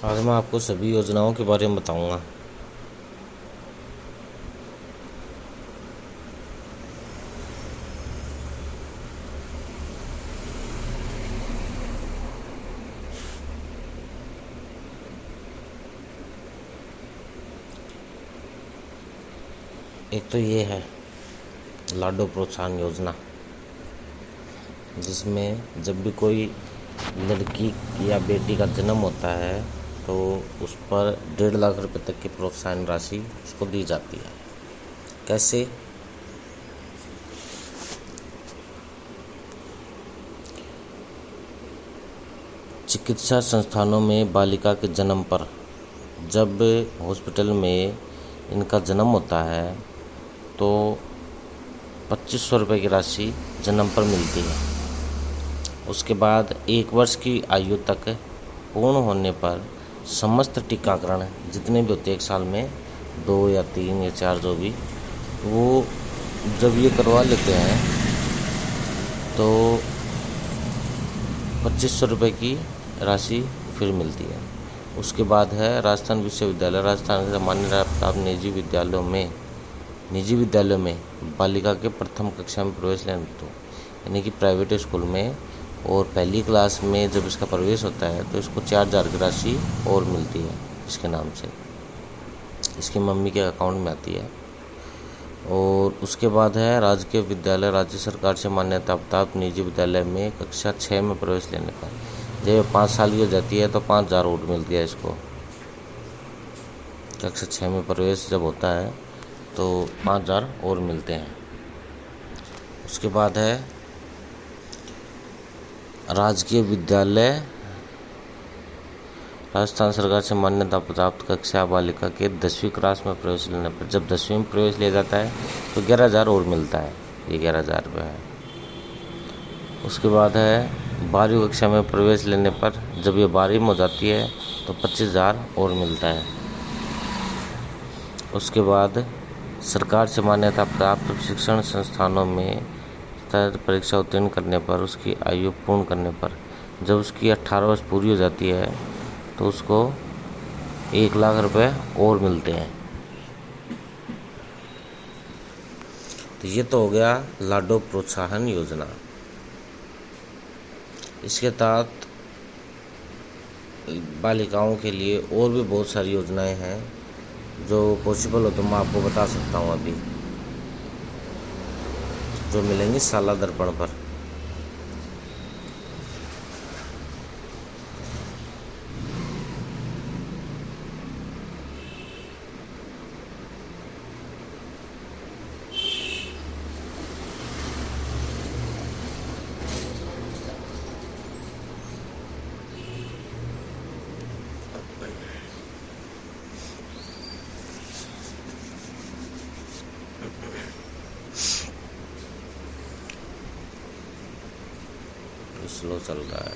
आज मैं आपको सभी योजनाओं के बारे में बताऊंगा। एक तो ये है लाडो प्रोत्साहन योजना, जिसमें जब भी कोई लड़की या बेटी का जन्म होता है तो उस पर 1.5 लाख रुपए तक की प्रोत्साहन राशि उसको दी जाती है। कैसे? चिकित्सा संस्थानों में बालिका के जन्म पर जब हॉस्पिटल में इनका जन्म होता है तो 2500 रुपये की राशि जन्म पर मिलती है। उसके बाद 1 वर्ष की आयु तक पूर्ण होने पर समस्त टीकाकरण जितने भी होते हैं 1 साल में 2 या 3 या 4 जो भी, वो जब ये करवा लेते हैं तो 2500 रुपये की राशि फिर मिलती है। उसके बाद है राजस्थान विश्वविद्यालय। राजस्थान के मान्यता प्राप्त निजी विद्यालयों में बालिका के प्रथम कक्षा में प्रवेश लेने हेतु, यानी कि प्राइवेट स्कूल में, और पहली क्लास में जब इसका प्रवेश होता है तो इसको 4000 की राशि और मिलती है इसके नाम से, इसकी मम्मी के अकाउंट में आती है। और उसके बाद है राजकीय विद्यालय। राज्य सरकार से मान्यता प्राप्त निजी विद्यालय में कक्षा 6 में प्रवेश लेने पर जब 5 साल की हो जाती है तो 5000 और मिलती है इसको। कक्षा 6 में प्रवेश जब होता है तो 5000 और मिलते हैं। उसके बाद है राजकीय विद्यालय। राजस्थान सरकार से मान्यता प्राप्त कक्षा बालिका के 10वीं क्लास में प्रवेश लेने पर जब 10वीं में प्रवेश लिया जाता है तो 11000 और मिलता है। ये 11000 रुपये है। उसके बाद है 12वीं कक्षा में प्रवेश लेने पर जब ये 12वीं में हो जाती है तो 25000 और मिलता है। उसके बाद सरकार से मान्यता प्राप्त शिक्षण संस्थानों में परीक्षा उत्तीर्ण करने पर उसकी आयु पूर्ण करने पर जब उसकी 18 वर्ष पूरी हो जाती है तो उसको 1 लाख रुपए और मिलते हैं। तो ये तो हो गया लाडो प्रोत्साहन योजना। इसके तहत बालिकाओं के लिए और भी बहुत सारी योजनाएं हैं जो पॉसिबल हो तो मैं आपको बता सकता हूँ अभी, जो मिलेंगी साला दर्पण पर। स्लो चल रहा है।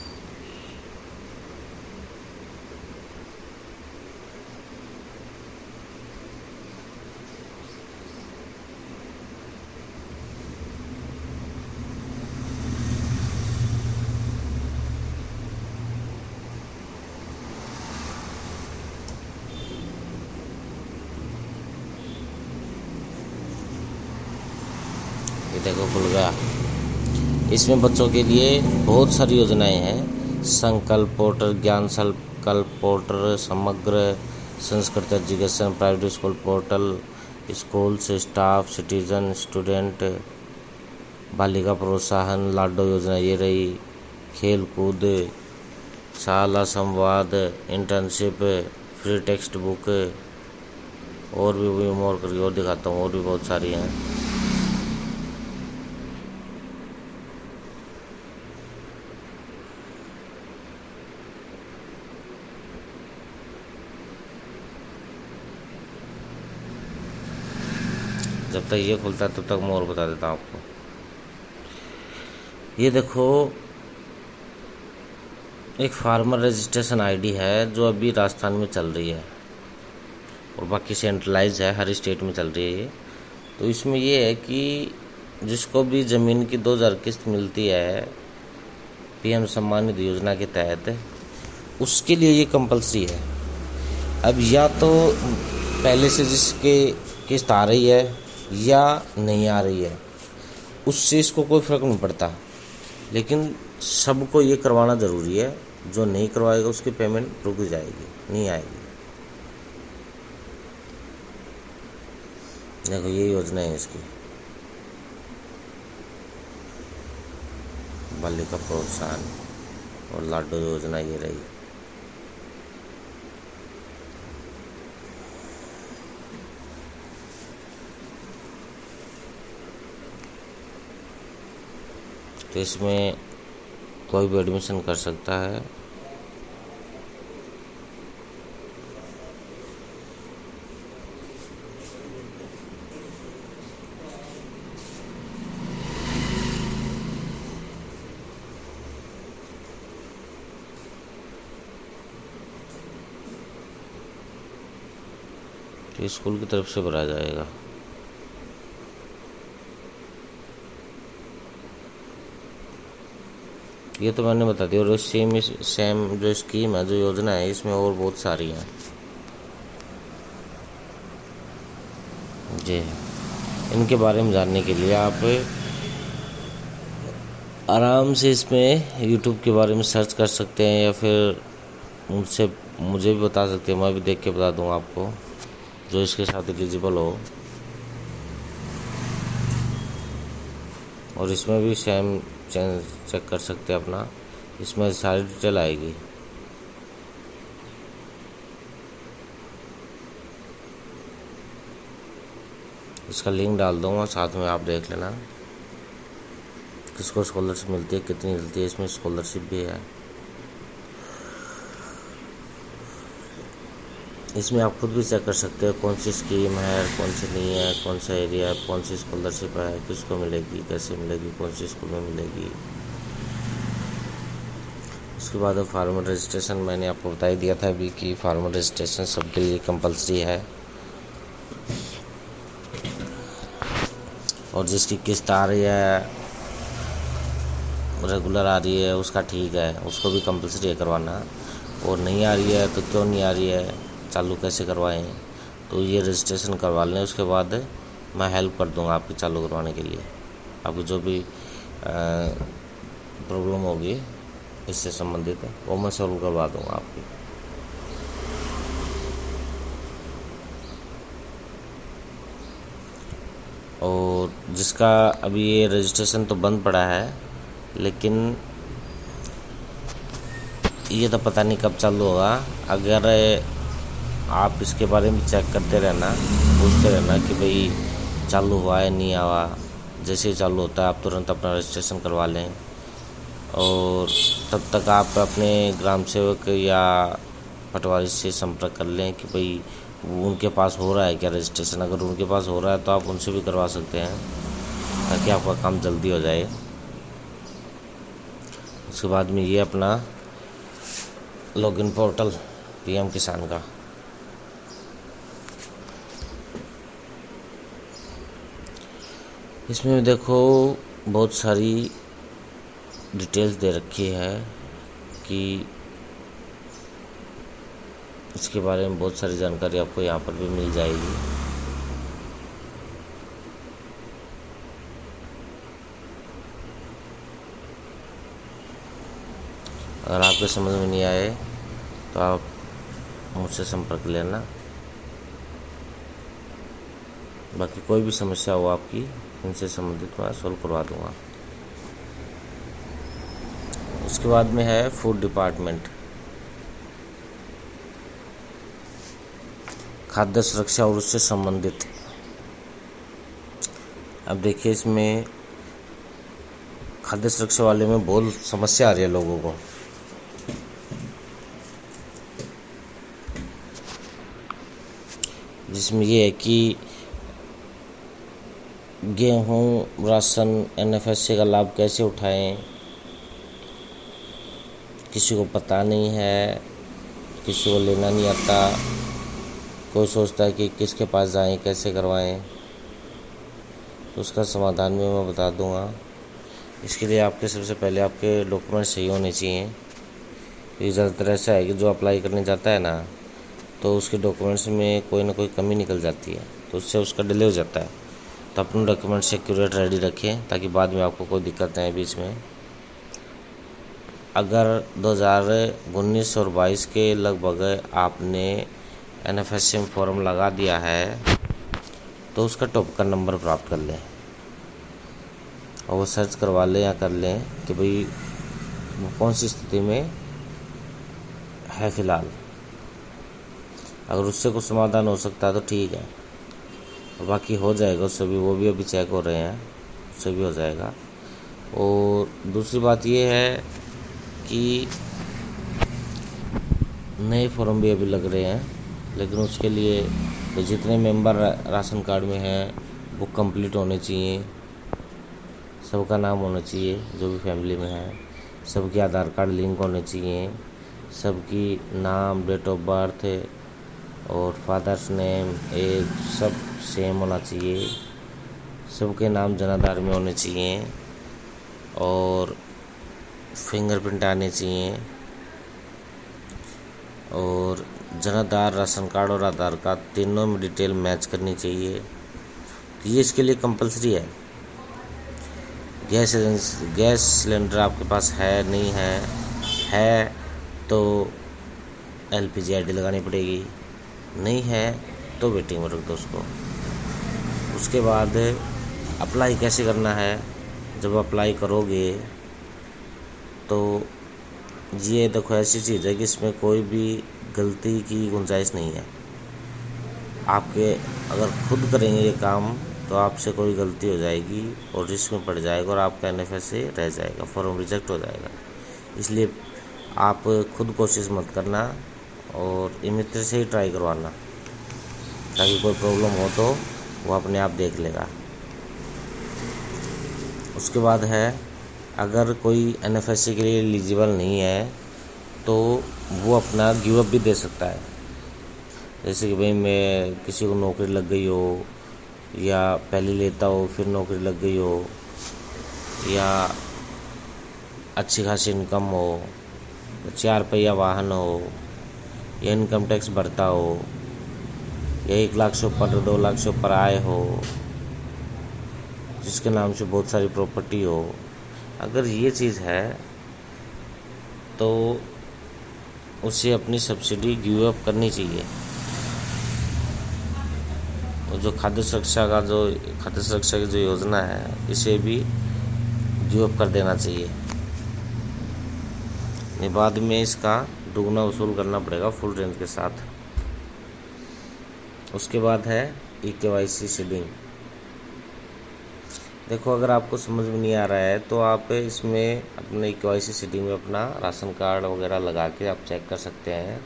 ये देखो खुल गया। इसमें बच्चों के लिए बहुत सारी योजनाएं हैं। संकल्प पोर्टल, ज्ञान संकल्प पोर्टल, समग्र Sanskrit education, private school portal, schools staff, citizen, student, बालिका प्रोत्साहन, लाडो योजना ये रही, खेल कूद, शाला संवाद, इंटर्नशिप, फ्री टेक्स्ट बुक, और भी मोर करके और दिखाता हूँ, और भी बहुत सारी हैं। जब तक ये खुलता है तब तक मैं और बता देता हूँ आपको। ये देखो एक फार्मर रजिस्ट्रेशन आईडी है जो अभी राजस्थान में चल रही है और बाकी सेंट्रलाइज है, हर स्टेट में चल रही है ये। तो इसमें ये है कि जिसको भी ज़मीन की 2000 किस्त मिलती है पीएम सम्मान निधि योजना के तहत, उसके लिए ये कंपलसरी है। अब या तो पहले से जिसके किस्त आ रही है या नहीं आ रही है, उससे इसको कोई फ़र्क नहीं पड़ता, लेकिन सबको ये करवाना ज़रूरी है। जो नहीं करवाएगा उसकी पेमेंट रुक जाएगी, नहीं आएगी। देखो ये योजना है इसकी, बालिका प्रोत्साहन और लाडो योजना ये रही। तो इसमें कोई भी एडमिशन कर सकता है। तो स्कूल की तरफ से भरा जाएगा। ये तो मैंने बता दिया। और सेम जो स्कीम है, जो योजना है, इसमें और बहुत सारी हैं जी। इनके बारे में जानने के लिए आप आराम से इसमें YouTube के बारे में सर्च कर सकते हैं, या फिर मुझे भी बता सकते हैं, मैं भी देख के बता दूँगा आपको, जो इसके साथ एलिजिबल हो। और इसमें भी सेम चेक कर सकते हैं अपना, इसमें सारी डिटेल आएगी। इसका लिंक डाल दूँगा, साथ में आप देख लेना किसको स्कॉलरशिप मिलती है, कितनी मिलती है। इसमें स्कॉलरशिप भी है। इसमें आप खुद भी चेक कर सकते हो कौन सी स्कीम है, कौन सी नहीं है, कौन सा एरिया है, कौन सी स्कॉलरशिप है, किसको मिलेगी, कैसे मिलेगी, कौन सी स्कूल में मिलेगी। उसके बाद फार्मर रजिस्ट्रेशन मैंने आपको बता ही दिया था अभी कि फार्मर रजिस्ट्रेशन सबके लिए कंपलसरी है। और जिसकी किस्त आ रही है, रेगुलर आ रही है, उसका ठीक है, उसको भी कंपलसरी है करवाना। और नहीं आ रही है तो क्यों नहीं आ रही है, चालू कैसे करवाएं, तो ये रजिस्ट्रेशन करवा लें। उसके बाद मैं हेल्प कर दूंगा आपकी चालू करवाने के लिए। आपकी जो भी प्रॉब्लम होगी इससे संबंधित वो मैं सॉल्व करवा दूंगा आपकी। और जिसका अभी ये रजिस्ट्रेशन तो बंद पड़ा है, लेकिन ये तो पता नहीं कब चालू होगा। अगर आप इसके बारे में चेक करते रहना, पूछते रहना कि भाई चालू हुआ है नहीं हुआ। जैसे ही चालू होता है आप तुरंत अपना रजिस्ट्रेशन करवा लें। और तब तक आप अपने ग्राम सेवक या पटवारी से संपर्क कर लें कि भाई उनके पास हो रहा है क्या रजिस्ट्रेशन। अगर उनके पास हो रहा है तो आप उनसे भी करवा सकते हैं, ताकि आपका काम जल्दी हो जाए। उसके बाद में ये अपना लॉगिन पोर्टल PM किसान का, इसमें देखो बहुत सारी डिटेल्स दे रखी है कि इसके बारे में बहुत सारी जानकारी आपको यहाँ पर भी मिल जाएगी। अगर आपके समझ में नहीं आए तो आप मुझसे संपर्क लेना। बाकी कोई भी समस्या हो आपकी, इनसे संबंधित मैं सॉल्व करवा दूंगा। उसके बाद में है फूड डिपार्टमेंट, खाद्य सुरक्षा और उससे संबंधित। अब देखिए इसमें खाद्य सुरक्षा वाले में बहुत समस्या आ रही है लोगों को। जिसमें ये है कि गेहूं राशन NFSA का लाभ कैसे उठाएं, किसी को पता नहीं है, किसी को लेना नहीं आता। कोई सोचता है कि किसके पास जाएं, कैसे करवाएं। तो उसका समाधान भी मैं बता दूंगा। इसके लिए आपके सबसे पहले आपके डॉक्यूमेंट सही होने चाहिए। ये ज़्यादातर ऐसा है कि जो अप्लाई करने जाता है ना, तो उसके डॉक्यूमेंट्स में कोई ना कोई कमी निकल जाती है, तो उससे उसका डिले हो जाता है। तो अपने डॉक्यूमेंट्स एक्यूरेट रेडी रखें ताकि बाद में आपको कोई दिक्कत नहीं आए बीच में। अगर 2019 और 22 के लगभग आपने NFSC में फॉर्म लगा दिया है तो उसका टॉपिकल नंबर प्राप्त कर लें और वो सर्च करवा लें या कर लें कि भाई वो कौन सी स्थिति में है फ़िलहाल। अगर उससे कुछ समाधान हो सकता है तो ठीक है, और बाकी हो जाएगा उससे भी, वो भी अभी चेक हो रहे हैं, उससे भी हो जाएगा। और दूसरी बात ये है कि नए फॉर्म भी अभी लग रहे हैं, लेकिन उसके लिए तो जितने मेंबर राशन कार्ड में हैं वो कंप्लीट होने चाहिए, सबका नाम होना चाहिए जो भी फैमिली में है, सबके आधार कार्ड लिंक होने चाहिए, सबकी नाम, डेट ऑफ बर्थ और फादर्स नेम एज सब सेम होना चाहिए, सबके नाम जनाधार में होने चाहिए और फिंगरप्रिंट आने चाहिए, और जनाधार, राशन कार्ड और आधार कार्ड तीनों में डिटेल मैच करनी चाहिए। तो ये इसके लिए कंपलसरी है। गैस सिलेंडर आपके पास है नहीं है तो LPG ID लगानी पड़ेगी, नहीं है तो वेटिंग में रख दो उसको। उसके बाद अप्लाई कैसे करना है, जब अप्लाई करोगे तो ये देखो ऐसी चीज़ है कि इसमें कोई भी गलती की गुंजाइश नहीं है। आपके अगर खुद करेंगे ये काम तो आपसे कोई गलती हो जाएगी और रिस्क में पड़ जाएगा और आपका NFSC रह जाएगा, फॉर्म रिजेक्ट हो जाएगा। इसलिए आप खुद कोशिश मत करना और ई मित्र से ही ट्राई करवाना, ताकि कोई प्रॉब्लम हो तो वो अपने आप देख लेगा। उसके बाद है, अगर कोई NFSC के लिए एलिजिबल नहीं है तो वो अपना गिव अप भी दे सकता है। जैसे कि भाई मैं किसी को नौकरी लग गई हो, या पहले लेता हो फिर नौकरी लग गई हो, या अच्छी खासी इनकम हो, 4 पहिया वाहन हो, या इनकम टैक्स भरता हो, या 1 लाख से ऊपर 2 लाख से ऊपर आय हो, जिसके नाम से बहुत सारी प्रॉपर्टी हो। अगर ये चीज़ है तो उसे अपनी सब्सिडी गिव अप करनी चाहिए। और जो खाद्य सुरक्षा की जो योजना है इसे भी गिव अप कर देना चाहिए, नहीं बाद में इसका दुगना वसूल करना पड़ेगा फुल रेंज के साथ। उसके बाद है EKYC सीडिंग। देखो अगर आपको समझ में नहीं आ रहा है तो आप इसमें अपने EKYC सीडिंग में अपना राशन कार्ड वगैरह लगा के आप चेक कर सकते हैं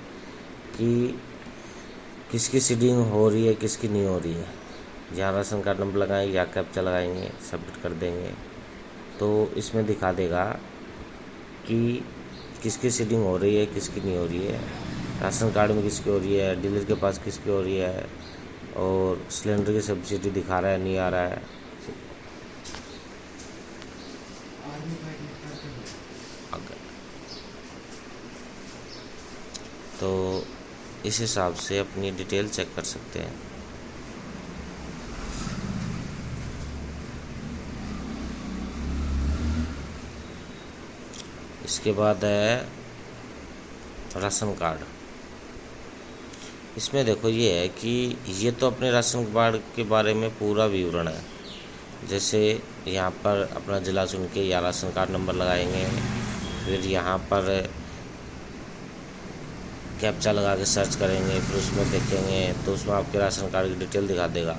कि किसकी सीडिंग हो रही है किसकी नहीं हो रही है। जहाँ राशन कार्ड नंबर लगाएंगे या कैप्चा लगाएंगे, सबमिट कर देंगे तो इसमें दिखा देगा कि किसकी सीडिंग हो रही है किसकी नहीं हो रही है, राशन कार्ड में किसकी हो रही है, डीलर के पास किसकी हो रही है, और सिलेंडर की सब्सिडी दिखा रहा है नहीं आ रहा है। तो इस हिसाब से अपनी डिटेल चेक कर सकते हैं। इसके बाद है राशन कार्ड। इसमें देखो ये है कि ये तो अपने राशन कार्ड के बारे में पूरा विवरण है। जैसे यहाँ पर अपना ज़िला चुन के या राशन कार्ड नंबर लगाएंगे, फिर यहाँ पर कैप्चा लगा के सर्च करेंगे, फिर उसमें देखेंगे तो उसमें आपके राशन कार्ड की डिटेल दिखा देगा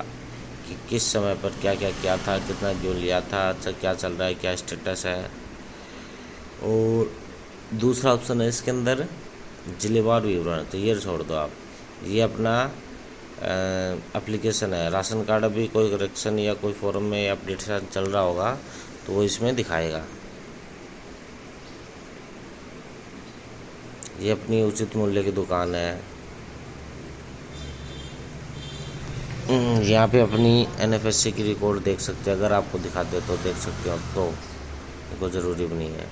कि किस समय पर क्या क्या किया था, कितना क्यों लिया था, अच्छा क्या चल रहा है, क्या स्टेटस है। और दूसरा ऑप्शन है इसके अंदर जिलेवार विवरण, तो ये छोड़ दो आप, ये अपना एप्लीकेशन है। राशन कार्ड अभी कोई करेक्शन या कोई फॉर्म में अपडेशन चल रहा होगा तो वो इसमें दिखाएगा। ये अपनी उचित मूल्य की दुकान है। यहाँ पे अपनी NFSC की रिकॉर्ड देख सकते हैं, अगर आपको दिखाते तो देख सकते हो, अब तो कोई ज़रूरी भी नहीं है।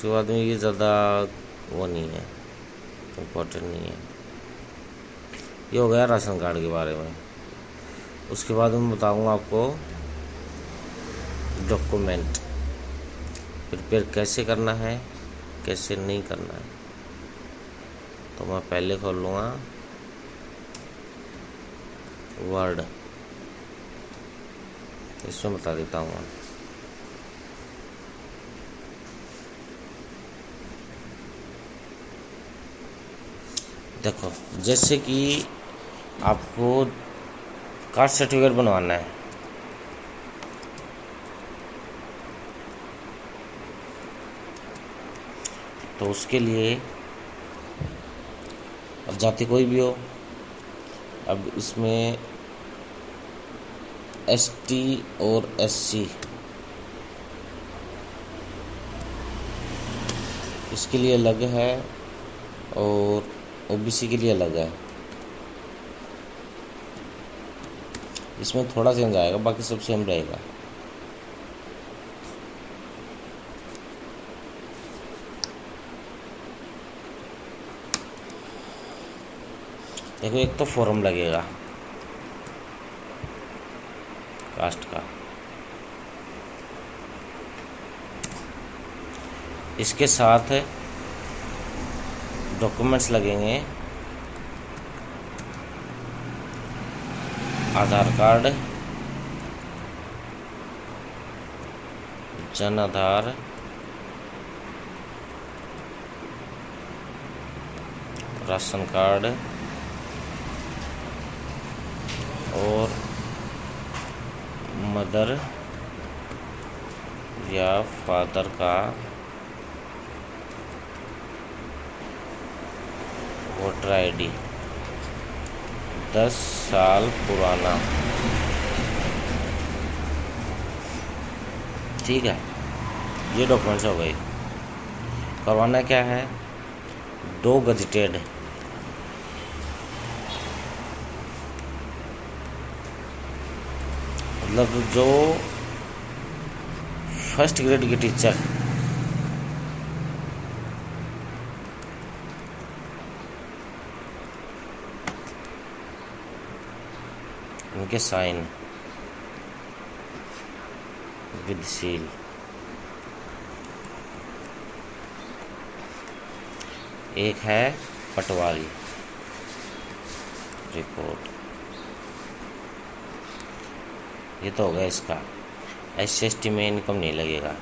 उसके बाद में ये ज़्यादा वो नहीं है, इम्पोर्टेंट नहीं है। ये हो गया राशन कार्ड के बारे में। उसके बाद मैं बताऊंगा आपको डॉक्यूमेंट प्रिपेयर कैसे करना है, कैसे नहीं करना है। तो मैं पहले खोल लूँगा वर्ड, इसमें बता देता हूँ। देखो, जैसे कि आपको कास्ट सर्टिफिकेट बनवाना है, तो उसके लिए अब जाति कोई भी हो, अब इसमें एसटी और एससी इसके लिए अलग है और ओबीसी के लिए अलग है। इसमें थोड़ा चेंज आएगा, बाकी सब सेम रहेगा। देखो, एक तो फॉर्म लगेगा कास्ट का, इसके साथ डॉक्यूमेंट्स लगेंगे, आधार card, Jan Aadhaar, ration card और मदर या फादर का वोटर आईडी 10 साल पुराना। ठीक है, ये डॉक्यूमेंट्स हो गए। करवाना क्या है, 2 गजेटेड मतलब जो फर्स्ट ग्रेड के टीचर उनके साइन विद सील। एक है पटवारी रिपोर्ट। ये तो हो गया इसका। SC/ST में इनकम नहीं लगेगा।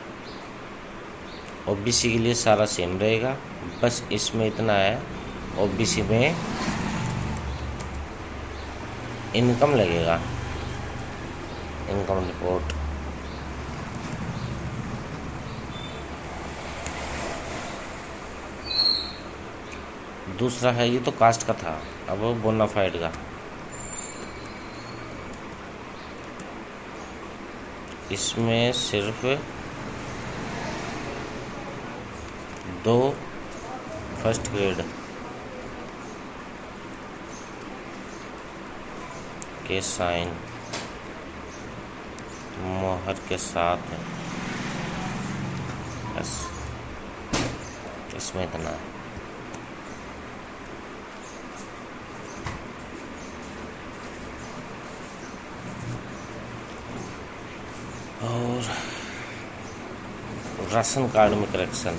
OBC के लिए सारा सेम रहेगा, बस इसमें इतना है, OBC में इनकम लगेगा, इनकम रिपोर्ट। दूसरा है, ये तो कास्ट का था, अब बोनाफाइड का। इसमें सिर्फ 2 फर्स्ट ग्रेड के साइन मोहर के साथ है, बस इसमें इतना है। और राशन कार्ड में करेक्शन,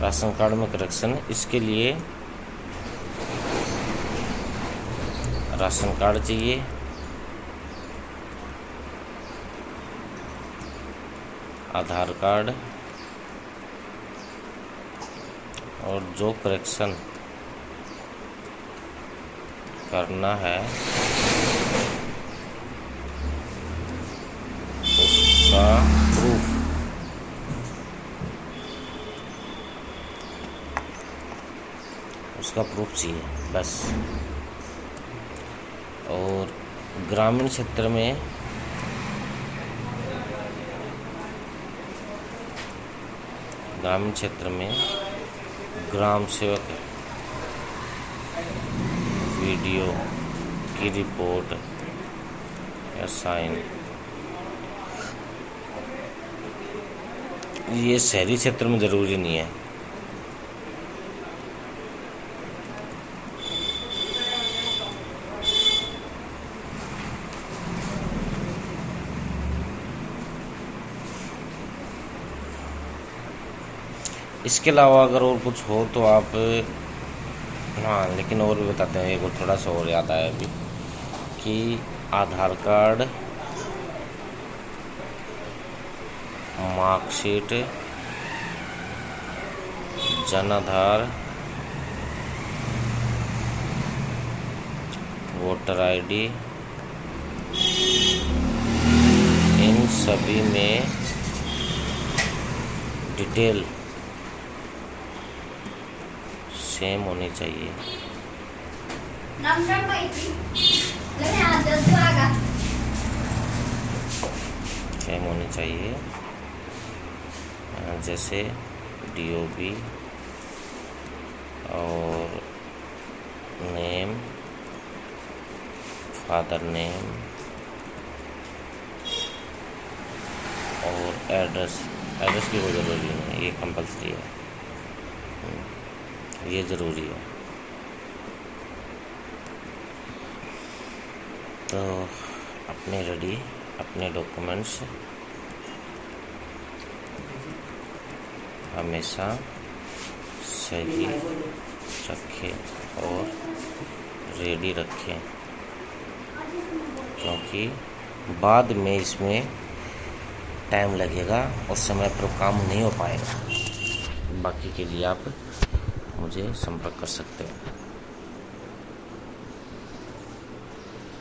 राशन कार्ड में करेक्शन, इसके लिए राशन कार्ड चाहिए, आधार कार्ड, और जो करेक्शन करना है उसका प्रूफ, उसका प्रूफ चाहिए बस। और ग्रामीण क्षेत्र में ग्रामीण क्षेत्र में ग्राम सेवक वीडियो की रिपोर्ट या साइन। ये शहरी क्षेत्र में ज़रूरी नहीं है। इसके अलावा अगर और कुछ हो तो आप, हाँ लेकिन और भी बताते हैं। एक और थोड़ा सा और याद आया अभी कि आधार कार्ड, मार्कशीट, जनाधार, वोटर आईडी, इन सभी में डिटेल सेम होनी चाहिए। सेम होनी चाहिए, जैसे DOB और नेम, फादर नेम और एड्रेस। एड्रेस की कोई ज़रूरी नहीं है, ये कंपल्सरी है, ये ज़रूरी है। तो अपने रेडी अपने डॉक्यूमेंट्स हमेशा सही रखें और रेडी रखें, क्योंकि बाद में इसमें टाइम लगेगा और समय पर काम नहीं हो पाएगा। बाकी के लिए आप मुझे संपर्क कर सकते हैं।